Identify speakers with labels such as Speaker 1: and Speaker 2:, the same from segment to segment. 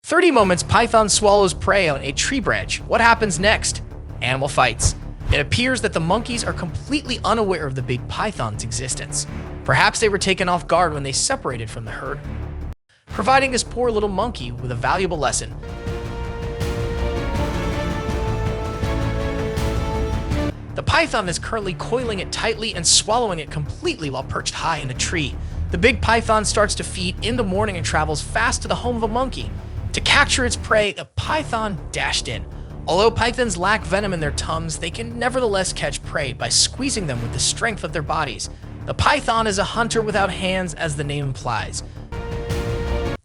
Speaker 1: 30 moments, python swallows prey on a tree branch. What happens next? Animal fights. It appears that the monkeys are completely unaware of the big python's existence. Perhaps they were taken off guard when they separated from the herd, providing this poor little monkey with a valuable lesson. The python is currently coiling it tightly and swallowing it completely while perched high in a tree. The big python starts to feed in the morning and travels fast to the home of a monkey. To capture its prey, the python dashed in. Although pythons lack venom in their tongues, they can nevertheless catch prey by squeezing them with the strength of their bodies. The python is a hunter without hands, as the name implies.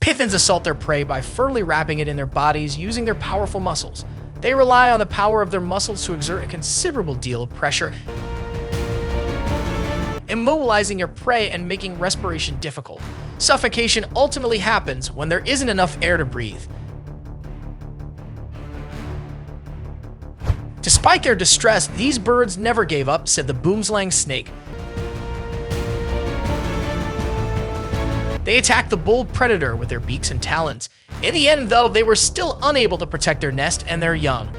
Speaker 1: Pythons assault their prey by firmly wrapping it in their bodies using their powerful muscles. They rely on the power of their muscles to exert a considerable deal of pressure, immobilizing your prey and making respiration difficult. Suffocation ultimately happens when there isn't enough air to breathe. Despite their distress, these birds never gave up, said the boomslang snake. They attacked the bold predator with their beaks and talons. In the end, though, they were still unable to protect their nest and their young.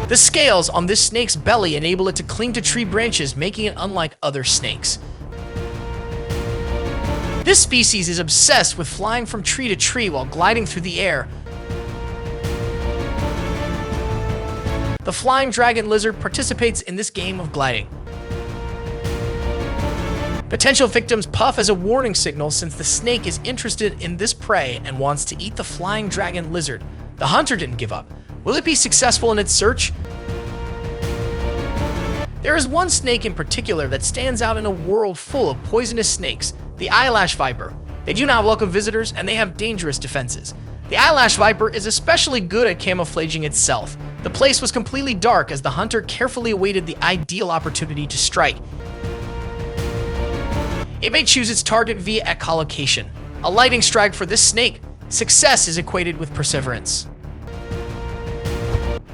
Speaker 1: The scales on this snake's belly enable it to cling to tree branches, making it unlike other snakes. This species is obsessed with flying from tree to tree while gliding through the air. The flying dragon lizard participates in this game of gliding. Potential victims puff as a warning signal since the snake is interested in this prey and wants to eat the flying dragon lizard. The hunter didn't give up. Will it be successful in its search? There is one snake in particular that stands out in a world full of poisonous snakes, the eyelash viper. They do not welcome visitors and they have dangerous defenses. The eyelash viper is especially good at camouflaging itself. The place was completely dark as the hunter carefully awaited the ideal opportunity to strike. It may choose its target via echolocation. A lightning strike for this snake. Success is equated with perseverance.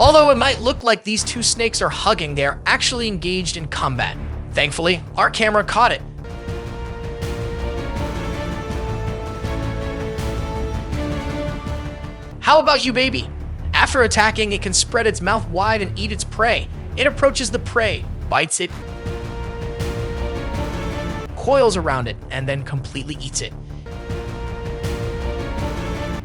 Speaker 1: Although it might look like these two snakes are hugging, they are actually engaged in combat. Thankfully, our camera caught it. How about you, baby? After attacking, it can spread its mouth wide and eat its prey. It approaches the prey, bites it, coils around it, and then completely eats it.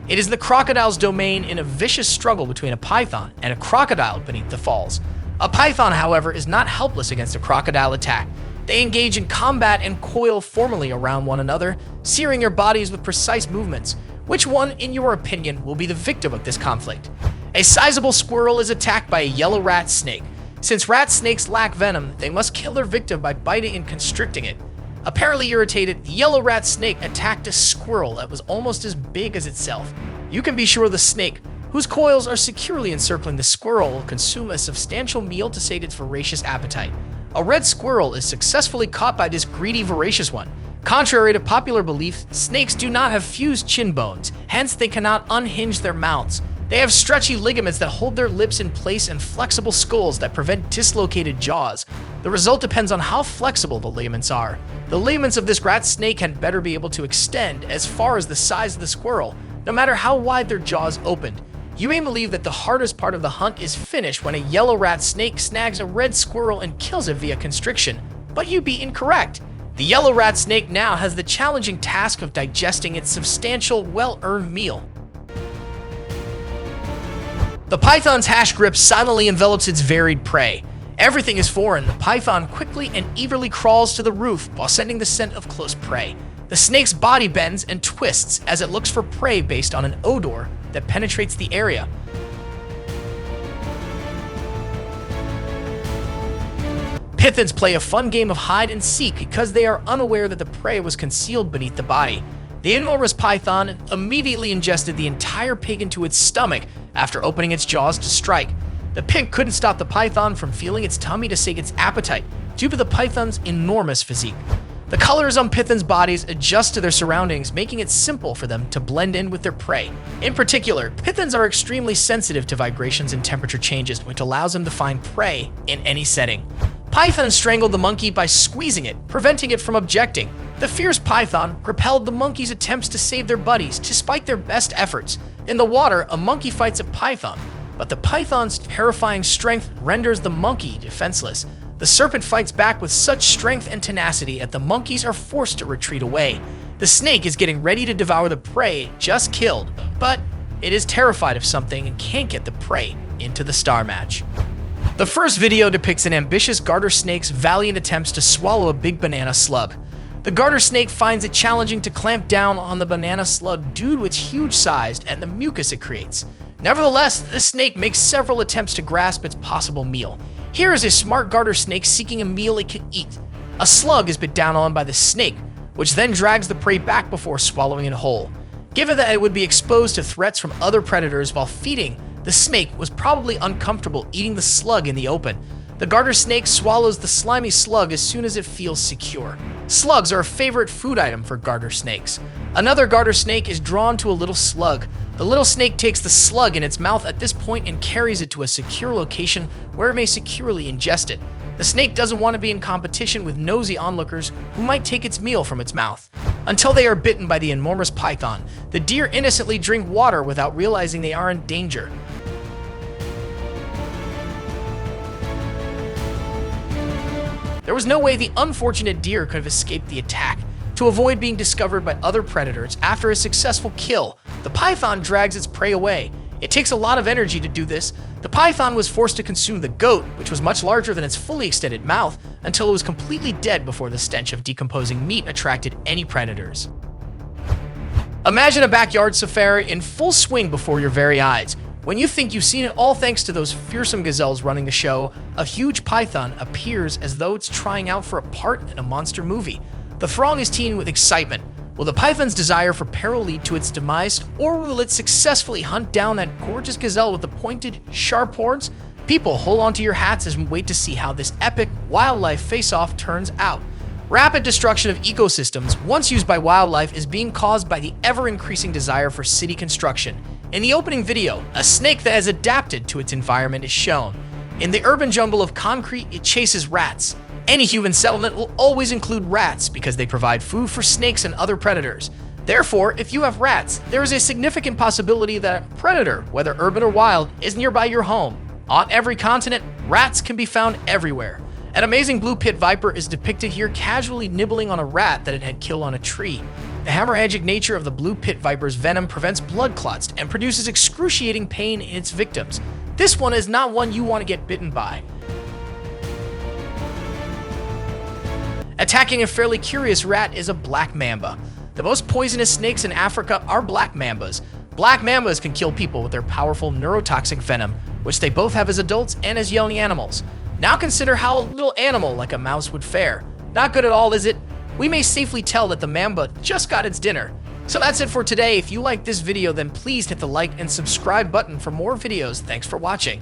Speaker 1: It is the crocodile's domain in a vicious struggle between a python and a crocodile beneath the falls. A python, however, is not helpless against a crocodile attack. They engage in combat and coil formally around one another, searing their bodies with precise movements. Which one, in your opinion, will be the victim of this conflict? A sizable squirrel is attacked by a yellow rat snake. Since rat snakes lack venom, they must kill their victim by biting and constricting it. Apparently irritated, the yellow rat snake attacked a squirrel that was almost as big as itself. You can be sure the snake, whose coils are securely encircling the squirrel, will consume a substantial meal to sate its voracious appetite. A red squirrel is successfully caught by this greedy, voracious one. Contrary to popular belief, snakes do not have fused chin bones, hence they cannot unhinge their mouths. They have stretchy ligaments that hold their lips in place and flexible skulls that prevent dislocated jaws. The result depends on how flexible the ligaments are. The ligaments of this rat snake had better be able to extend as far as the size of the squirrel, no matter how wide their jaws opened. You may believe that the hardest part of the hunt is finished when a yellow rat snake snags a red squirrel and kills it via constriction, but you'd be incorrect. The yellow rat snake now has the challenging task of digesting its substantial, well-earned meal. The python's hash grip silently envelops its varied prey. Everything is foreign. The python quickly and eagerly crawls to the roof while sending the scent of close prey. The snake's body bends and twists as it looks for prey based on an odor that penetrates the area. Pythons play a fun game of hide and seek because they are unaware that the prey was concealed beneath the body. The enormous python immediately ingested the entire pig into its stomach after opening its jaws to strike. The pig couldn't stop the python from feeling its tummy to sate its appetite due to the python's enormous physique. The colors on pythons' bodies adjust to their surroundings, making it simple for them to blend in with their prey. In particular, pythons are extremely sensitive to vibrations and temperature changes, which allows them to find prey in any setting. Python strangled the monkey by squeezing it, preventing it from objecting. The fierce python repelled the monkey's attempts to save their buddies despite their best efforts. In the water, a monkey fights a python, but the python's terrifying strength renders the monkey defenseless. The serpent fights back with such strength and tenacity that the monkeys are forced to retreat away. The snake is getting ready to devour the prey it just killed, but it is terrified of something and can't get the prey into the star match. The first video depicts an ambitious garter snake's valiant attempts to swallow a big banana slug. The garter snake finds it challenging to clamp down on the banana slug due to its huge size and the mucus it creates. Nevertheless, the snake makes several attempts to grasp its possible meal. Here is a smart garter snake seeking a meal it can eat. A slug is bit down on by the snake, which then drags the prey back before swallowing it whole. Given that it would be exposed to threats from other predators while feeding, the snake was probably uncomfortable eating the slug in the open. The garter snake swallows the slimy slug as soon as it feels secure. Slugs are a favorite food item for garter snakes. Another garter snake is drawn to a little slug. The little snake takes the slug in its mouth at this point and carries it to a secure location where it may securely ingest it. The snake doesn't want to be in competition with nosy onlookers who might take its meal from its mouth. Until they are bitten by the enormous python, the deer innocently drink water without realizing they are in danger. There was no way the unfortunate deer could have escaped the attack. To avoid being discovered by other predators after a successful kill, the python drags its prey away. It takes a lot of energy to do this. The python was forced to consume the goat, which was much larger than its fully extended mouth, until it was completely dead before the stench of decomposing meat attracted any predators. Imagine a backyard safari in full swing before your very eyes. When you think you've seen it all thanks to those fearsome gazelles running the show, a huge python appears as though it's trying out for a part in a monster movie. The throng is teeming with excitement. Will the python's desire for peril lead to its demise, or will it successfully hunt down that gorgeous gazelle with the pointed, sharp horns? People, hold on to your hats as we wait to see how this epic wildlife face-off turns out. Rapid destruction of ecosystems, once used by wildlife, is being caused by the ever-increasing desire for city construction. In the opening video, a snake that has adapted to its environment is shown. In the urban jungle of concrete, it chases rats. Any human settlement will always include rats because they provide food for snakes and other predators. Therefore, if you have rats, there is a significant possibility that a predator, whether urban or wild, is nearby your home. On every continent, rats can be found everywhere. An amazing blue pit viper is depicted here casually nibbling on a rat that it had killed on a tree. The hemorrhagic nature of the blue pit viper's venom prevents blood clots and produces excruciating pain in its victims. This one is not one you want to get bitten by. Attacking a fairly curious rat is a black mamba. The most poisonous snakes in Africa are black mambas. Black mambas can kill people with their powerful neurotoxic venom, which they both have as adults and as young animals. Now consider how a little animal like a mouse would fare. Not good at all, is it? We may safely tell that the mamba just got its dinner. So that's it for today. If you liked this video, then please hit the like and subscribe button for more videos. Thanks for watching.